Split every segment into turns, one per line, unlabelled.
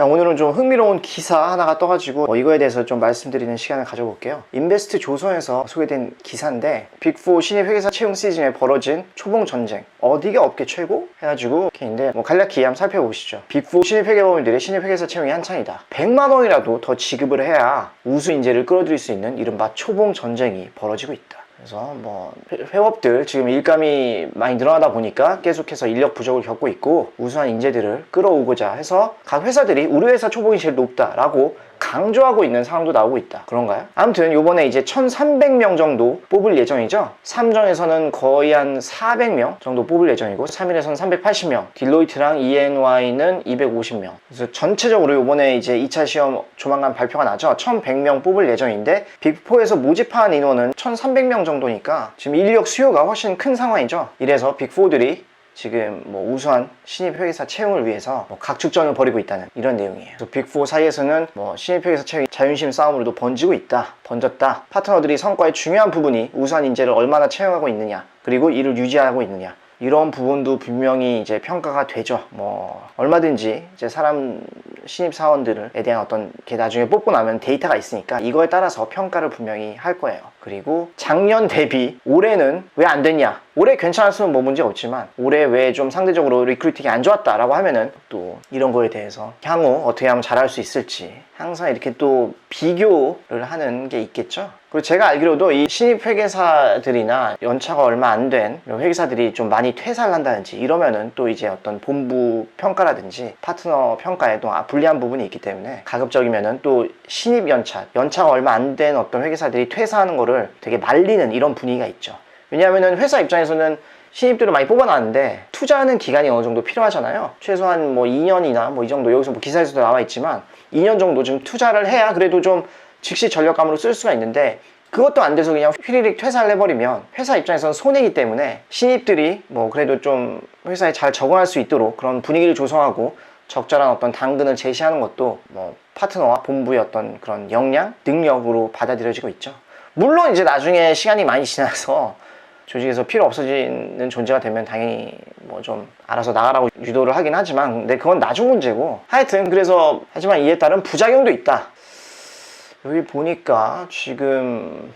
오늘은 좀 흥미로운 기사 하나가 떠가지고 이거에 대해서 좀 말씀드리는 시간을 가져볼게요. 인베스트 조선에서 소개된 기사인데 빅4 신입 회계사 채용 시즌에 벌어진 초봉 전쟁, 어디가 업계 최고? 해가지고 이렇게인데 간략히 한번 살펴보시죠. 빅4 신입 회계법인들의 신입 회계사 채용이 한창이다. 100만 원이라도 더 지급을 해야 우수 인재를 끌어들일 수 있는 이른바 초봉 전쟁이 벌어지고 있다. 그래서 회업들 지금 일감이 많이 늘어나다 보니까 계속해서 인력 부족을 겪고 있고 우수한 인재들을 끌어오고자 해서 각 회사들이 우리 회사 초봉이 제일 높다라고 강조하고 있는 상황도 나오고 있다. 그런가요? 아무튼 요번에 이제 1300명 정도 뽑을 예정이죠. 3정에서는 거의 한 400명 정도 뽑을 예정이고 3일에서는 380명, 딜로이트랑 ENY는 250명. 그래서 전체적으로 요번에 이제 2차 시험 조만간 발표가 나죠. 1100명 뽑을 예정인데 빅4에서 모집한 인원은 1300명 정도니까 지금 인력 수요가 훨씬 큰 상황이죠. 이래서 빅4들이 지금 우수한 신입 회계사 채용을 위해서 각축전을 벌이고 있다는 이런 내용이에요. 그래서 빅4 사이에서는 신입 회계사 채용이 자존심 싸움으로도 번졌다. 파트너들이 성과의 중요한 부분이 우수한 인재를 얼마나 채용하고 있느냐, 그리고 이를 유지하고 있느냐, 이런 부분도 분명히 이제 평가가 되죠. 얼마든지 이제 신입 사원들에 대한 어떤 게 나중에 뽑고 나면 데이터가 있으니까 이거에 따라서 평가를 분명히 할 거예요. 그리고 작년 대비 올해는 왜 안 됐냐? 올해 괜찮았으면 문제 없지만 올해 왜 좀 상대적으로 리크루팅이 안 좋았다라고 하면은 또 이런 거에 대해서 향후 어떻게 하면 잘할 수 있을지 항상 이렇게 또 비교를 하는 게 있겠죠. 그리고 제가 알기로도 이 신입 회계사들이나 연차가 얼마 안 된 회계사들이 좀 많이 퇴사를 한다든지 이러면은 또 이제 어떤 본부 평가라든지 파트너 평가에도 불리한 부분이 있기 때문에 가급적이면은 또 신입 연차가 얼마 안 된 어떤 회계사들이 퇴사하는 거를 되게 말리는 이런 분위기가 있죠. 왜냐하면은 회사 입장에서는 신입들을 많이 뽑아놨는데 투자하는 기간이 어느 정도 필요하잖아요. 최소한 2년이나 이 정도, 여기서 기사에서도 나와 있지만 2년 정도 좀 투자를 해야 그래도 좀 즉시 전력감으로 쓸 수가 있는데 그것도 안 돼서 그냥 휘리릭 퇴사를 해버리면 회사 입장에서는 손해이기 때문에 신입들이 그래도 좀 회사에 잘 적응할 수 있도록 그런 분위기를 조성하고 적절한 어떤 당근을 제시하는 것도 파트너와 본부의 어떤 그런 역량, 능력으로 받아들여지고 있죠. 물론 이제 나중에 시간이 많이 지나서 조직에서 필요 없어지는 존재가 되면 당연히 좀 알아서 나가라고 유도를 하긴 하지만 근데 그건 나중 문제고, 하여튼 그래서 하지만 이에 따른 부작용도 있다. 여기 보니까 지금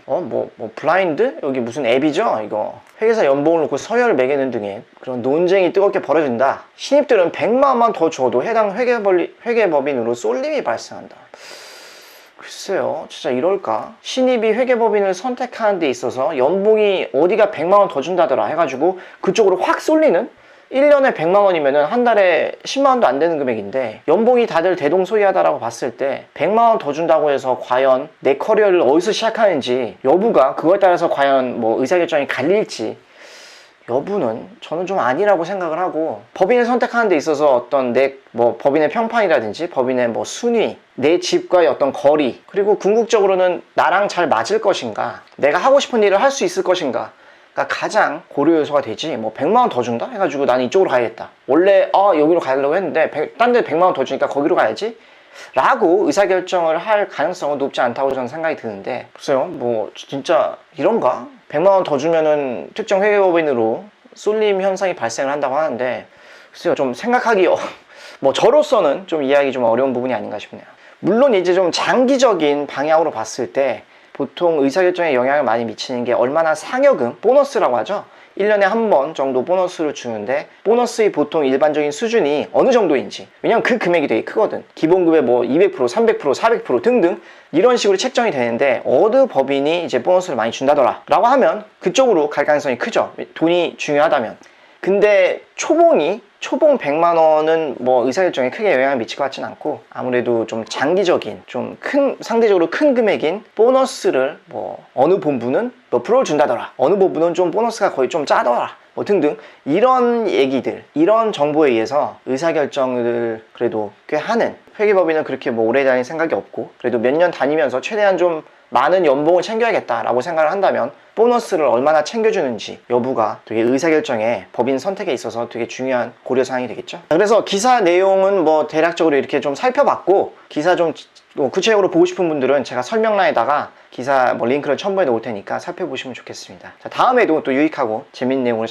블라인드? 여기 무슨 앱이죠? 이거 회계사 연봉을 놓고 서열을 매기는 등의 그런 논쟁이 뜨겁게 벌어진다. 신입들은 100만 원만 더 줘도 해당 회계법인으로 쏠림이 발생한다. 글쎄요, 진짜 이럴까? 신입이 회계법인을 선택하는 데 있어서 연봉이 어디가 100만 원 더 준다더라 해가지고 그쪽으로 확 쏠리는? 1년에 100만 원이면은 한 달에 10만 원도 안 되는 금액인데 연봉이 다들 대동소이하다라고 봤을 때 100만 원 더 준다고 해서 과연 내 커리어를 어디서 시작하는지 여부가 그거에 따라서 과연 의사결정이 갈릴지 여부는 저는 좀 아니라고 생각을 하고, 법인을 선택하는 데 있어서 어떤 법인의 평판이라든지 법인의 순위, 내 집과의 어떤 거리, 그리고 궁극적으로는 나랑 잘 맞을 것인가, 내가 하고 싶은 일을 할 수 있을 것인가 가 가장 고려 요소가 되지 100만 원 더 준다? 해가지고 나는 이쪽으로 가야겠다, 원래 여기로 가려고 했는데 딴 데 100만 원 더 주니까 거기로 가야지 라고 의사결정을 할 가능성은 높지 않다고 저는 생각이 드는데, 글쎄요, 진짜 이런가? 100만 원 더 주면은 특정 회계법인으로 쏠림 현상이 발생을 한다고 하는데, 글쎄요, 좀 생각하기 저로서는 좀 이해하기 좀 어려운 부분이 아닌가 싶네요. 물론 이제 좀 장기적인 방향으로 봤을 때 보통 의사결정에 영향을 많이 미치는 게 얼마나 상여금, 보너스라고 하죠. 1년에 한 번 정도 보너스를 주는데 보너스의 보통 일반적인 수준이 어느 정도인지, 왜냐면 그 금액이 되게 크거든. 기본급의 200%, 300%, 400% 등등 이런 식으로 책정이 되는데 어느 법인이 이제 보너스를 많이 준다더라 라고 하면 그쪽으로 갈 가능성이 크죠. 돈이 중요하다면. 근데 초봉 100만 원은 의사결정에 크게 영향을 미칠 것 같진 않고, 아무래도 좀 장기적인 상대적으로 큰 금액인 보너스를 어느 본부는 몇 프로를 준다더라, 어느 본부는 좀 보너스가 거의 좀 짜더라 등등 이런 얘기들, 이런 정보에 의해서 의사결정을 그래도 꽤 하는 회계법인은 그렇게 오래 다닐 생각이 없고, 그래도 몇 년 다니면서 최대한 좀 많은 연봉을 챙겨야겠다라고 생각을 한다면 보너스를 얼마나 챙겨주는지 여부가 되게 의사결정에, 법인 선택에 있어서 되게 중요한 고려사항이 되겠죠. 그래서 기사 내용은 대략적으로 이렇게 좀 살펴봤고, 기사 좀 구체적으로 보고 싶은 분들은 제가 설명란에다가 기사 링크를 첨부해 놓을 테니까 살펴보시면 좋겠습니다. 자, 다음에도 또 유익하고 재밌는 내용으로